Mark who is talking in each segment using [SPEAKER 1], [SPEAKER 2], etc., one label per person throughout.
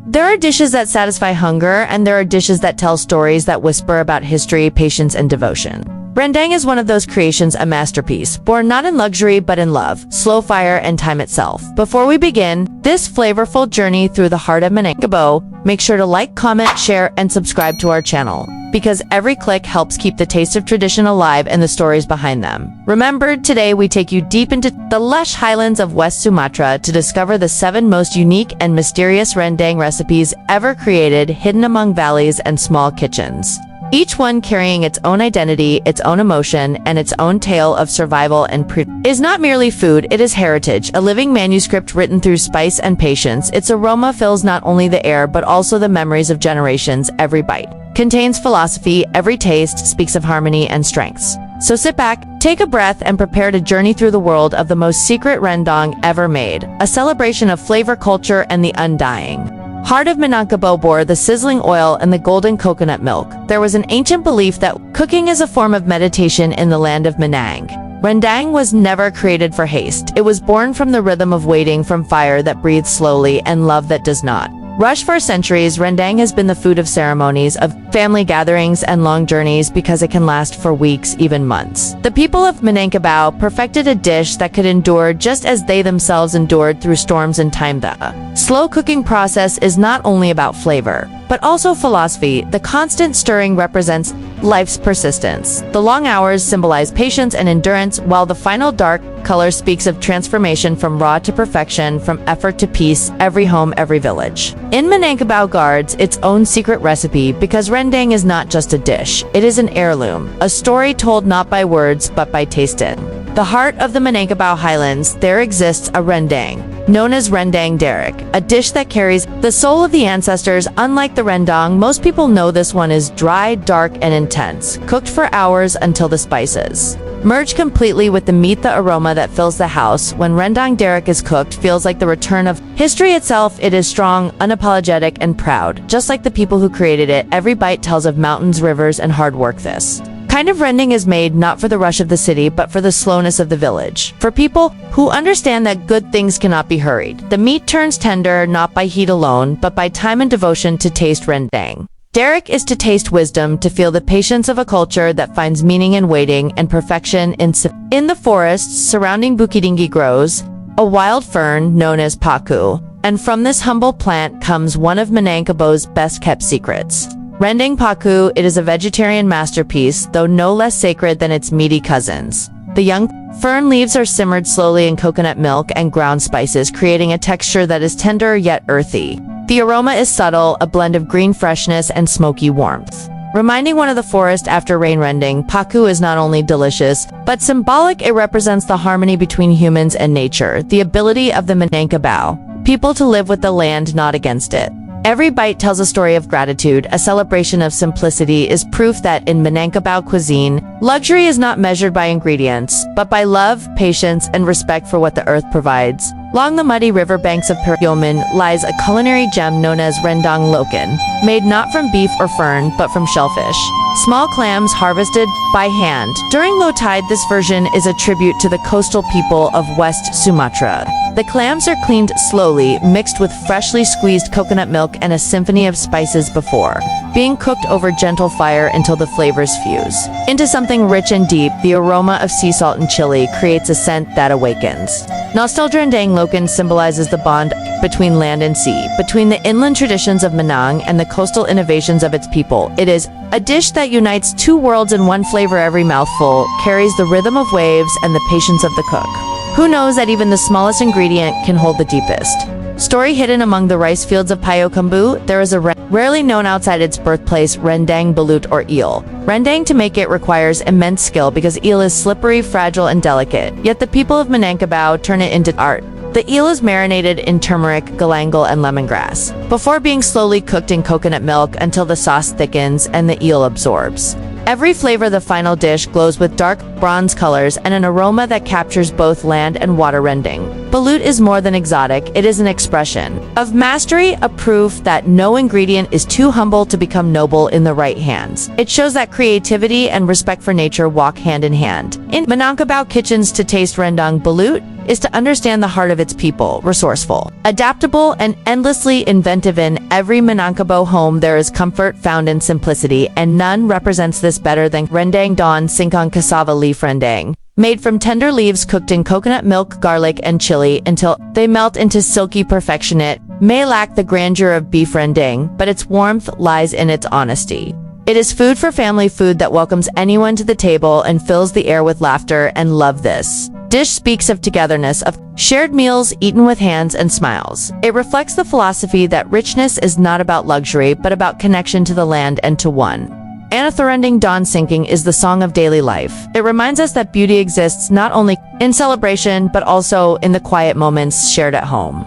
[SPEAKER 1] There are dishes that satisfy hunger, and there are dishes that tell stories that whisper about history, patience, and devotion. Rendang is one of those creations, a masterpiece, born not in luxury but in love, slow fire, and time itself. Before we begin this flavorful journey through the heart of Minangkabau, make sure to like, comment, share, and subscribe to our channel, because every click helps keep the taste of tradition alive and the stories behind them. Remember, today we take you deep into the lush highlands of West Sumatra to discover the 7 most unique and mysterious rendang recipes ever created, hidden among valleys and small kitchens. Each one carrying its own identity, its own emotion, and its own tale of survival and is not merely food, it is heritage, a living manuscript written through spice and patience. Its aroma fills not only the air but also the memories of generations. Every bite contains philosophy, every taste speaks of harmony and strengths. So sit back, take a breath, and prepare to journey through the world of the most secret rendang ever made, a celebration of flavor, culture, and the undying heart of Minangkabau bore the sizzling oil and the golden coconut milk. There was an ancient belief that cooking is a form of meditation in the land of Minang. Rendang was never created for haste. It was born from the rhythm of waiting, from fire that breathes slowly and love that does not rush. For centuries, rendang has been the food of ceremonies, of family gatherings, and long journeys because it can last for weeks, even months. The people of Minangkabau perfected a dish that could endure just as they themselves endured through storms and time. The slow cooking process is not only about flavor, but also philosophy. The constant stirring represents life's persistence. The long hours symbolize patience and endurance, while the final dark color speaks of transformation, from raw to perfection, from effort to peace. Every home, every village in Minangkabau guards its own secret recipe, because rendang is not just a dish, it is an heirloom, a story told not by words but by taste. In the heart of the Minangkabau highlands, there exists a rendang known as Rendang Darek, a dish that carries the soul of the ancestors. Unlike the rendang most people know, this one is dry, dark, and intense, cooked for hours until the spices merge completely with the meat. The aroma that fills the house when Rendang Darek is cooked feels like the return of history itself. It is strong, unapologetic, and proud. Just like the people who created it, every bite tells of mountains, rivers, and hard work. This kind of rendang is made not for the rush of the city, but for the slowness of the village. For people who understand that good things cannot be hurried. The meat turns tender not by heat alone, but by time and devotion. To taste rendang Darek is to taste wisdom, to feel the patience of a culture that finds meaning in waiting and perfection in the forests surrounding Bukidinggi grows a wild fern known as Paku, and from this humble plant comes one of Minangkabau's best-kept secrets. Rendang Paku, it is a vegetarian masterpiece, though no less sacred than its meaty cousins. The young fern leaves are simmered slowly in coconut milk and ground spices, creating a texture that is tender yet earthy. The aroma is subtle, a blend of green freshness and smoky warmth. Reminding one of the forest after rain, Rendang Paku is not only delicious, but symbolic. It represents the harmony between humans and nature, the ability of the Minangkabau people to live with the land, not against it. Every bite tells a story of gratitude, a celebration of simplicity. Is proof that in Minangkabau cuisine, luxury is not measured by ingredients, but by love, patience, and respect for what the earth provides. Along the muddy riverbanks of Peryoman lies a culinary gem known as Rendang Lokan, made not from beef or fern, but from shellfish, small clams harvested by hand. During low tide, this version is a tribute to the coastal people of West Sumatra. The clams are cleaned slowly, mixed with freshly squeezed coconut milk and a symphony of spices before being cooked over gentle fire until the flavors fuse into something rich and deep. The aroma of sea salt and chili creates a scent that awakens nostalgia. Rendang Lokan symbolizes the bond between land and sea, between the inland traditions of Minang and the coastal innovations of its people. It is a dish that unites two worlds in one flavor. Every mouthful carries the rhythm of waves and the patience of the cook, who knows that even the smallest ingredient can hold the deepest story. Hidden among the rice fields of Minangkabau, there is a rarely known outside its birthplace, rendang balut, or eel. Rendang, to make it, requires immense skill because eel is slippery, fragile, and delicate. Yet the people of Minangkabau turn it into art. The eel is marinated in turmeric, galangal, and lemongrass before being slowly cooked in coconut milk until the sauce thickens and the eel absorbs every flavor. The final dish glows with dark bronze colors and an aroma that captures both land and water. Rendang balut is more than exotic, it is an expression of mastery, a proof that no ingredient is too humble to become noble in the right hands. It shows that creativity and respect for nature walk hand in hand. In Minangkabau kitchens, to taste rendang balut is to understand the heart of its people, resourceful, adaptable, and endlessly inventive. In every Minangkabau home, there is comfort found in simplicity, and none represents this better than Rendang Daun Singkong cassava leaf rendang. Made from tender leaves cooked in coconut milk, garlic, and chili until they melt into silky perfection. It may lack the grandeur of beef rendang, but its warmth lies in its honesty. It is food for family, food that welcomes anyone to the table and fills the air with laughter and love. This dish speaks of togetherness, of shared meals eaten with hands and smiles. It reflects the philosophy that richness is not about luxury, but about connection to the land and to one. Rendang Daun Sinking is the song of daily life. It reminds us that beauty exists not only in celebration, but also in the quiet moments shared at home.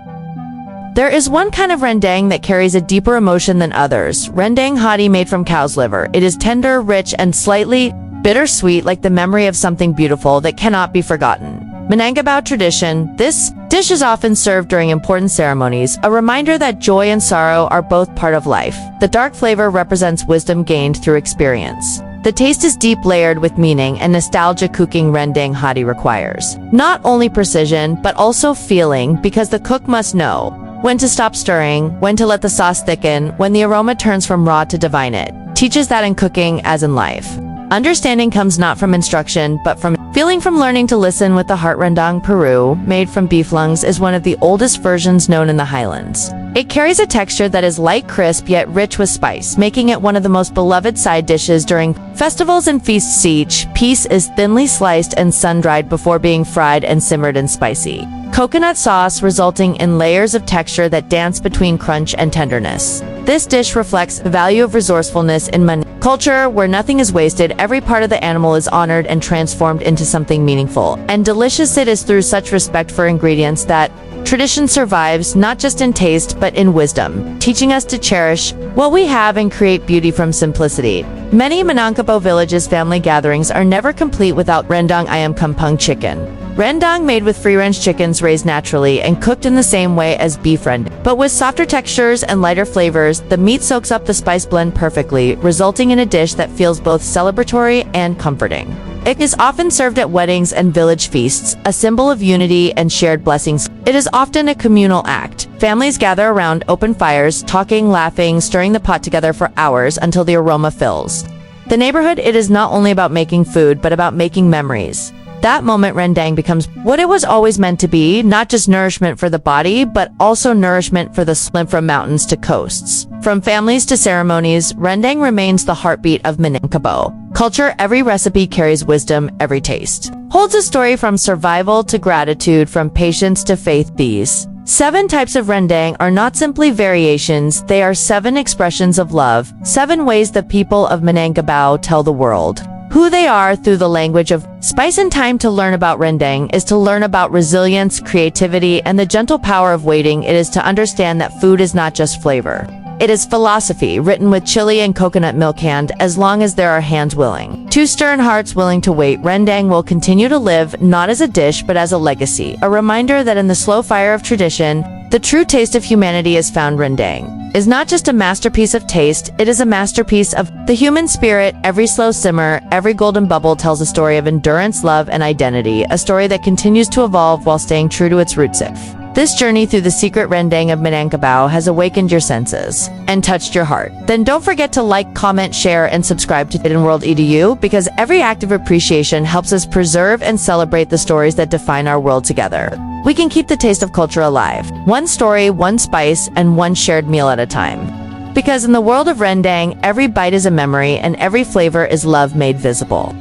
[SPEAKER 1] There is one kind of rendang that carries a deeper emotion than others. Rendang Hati, made from cow's liver. It is tender, rich, and slightly bittersweet, like the memory of something beautiful that cannot be forgotten. Minangkabau tradition. This dish is often served during important ceremonies, a reminder that joy and sorrow are both part of life. The dark flavor represents wisdom gained through experience. The taste is deep, layered with meaning and nostalgia. Cooking rendang hati requires not only precision, but also feeling, because the cook must know when to stop stirring, when to let the sauce thicken, when the aroma turns from raw to divine. It teaches that in cooking, as in life, understanding comes not from instruction, but from feeling, from learning to listen with the heart. Rendang Peru, made from beef lungs, is one of the oldest versions known in the highlands. It carries a texture that is light, crisp, yet rich with spice, making it one of the most beloved side dishes during festivals and feasts. Each piece is thinly sliced and sun-dried before being fried and simmered in spicy coconut sauce, resulting in layers of texture that dance between crunch and tenderness. This dish reflects the value of resourcefulness in Minangkabau culture, where nothing is wasted. Every part of the animal is honored and transformed into something meaningful and delicious. It is through such respect for ingredients that tradition survives, not just in taste, but in wisdom, teaching us to cherish what we have and create beauty from simplicity. Many Minangkabau villages' family gatherings are never complete without rendang ayam kampung chicken. Rendang made with free-range chickens raised naturally and cooked in the same way as beef rendang, but with softer textures and lighter flavors. The meat soaks up the spice blend perfectly, resulting in a dish that feels both celebratory and comforting. It is often served at weddings and village feasts, a symbol of unity and shared blessings. It is often a communal act. Families gather around open fires, talking, laughing, stirring the pot together for hours until the aroma fills the neighborhood. It is not only about making food, but about making memories. That moment, rendang becomes what it was always meant to be, not just nourishment for the body, but also nourishment for the soul. From mountains to coasts, from families to ceremonies, rendang remains the heartbeat of Minangkabau culture. Every recipe carries wisdom, every taste holds a story, from survival to gratitude, from patience to faith. These 7 types of rendang are not simply variations, they are 7 expressions of love, 7 ways the people of Minangkabau tell the world who they are through the language of spice and time. To learn about rendang is to learn about resilience, creativity, and the gentle power of waiting. It is to understand that food is not just flavor. It is philosophy, written with chili and coconut milk. Hand as long as there are hands willing to stir and hearts willing to wait, rendang will continue to live, not as a dish, but as a legacy, a reminder that in the slow fire of tradition, the true taste of humanity is found. Rendang is not just a masterpiece of taste, it is a masterpiece of the human spirit. Every slow simmer, every golden bubble tells a story of endurance, love, and identity, a story that continues to evolve while staying true to its roots. If this journey through the secret rendang of Minangkabau has awakened your senses and touched your heart, then don't forget to like, comment, share, and subscribe to Hidden World EDU, because every act of appreciation helps us preserve and celebrate the stories that define our world. Together we can keep the taste of culture alive, one story, one spice, and one shared meal at a time. Because in the world of rendang, every bite is a memory and every flavor is love made visible.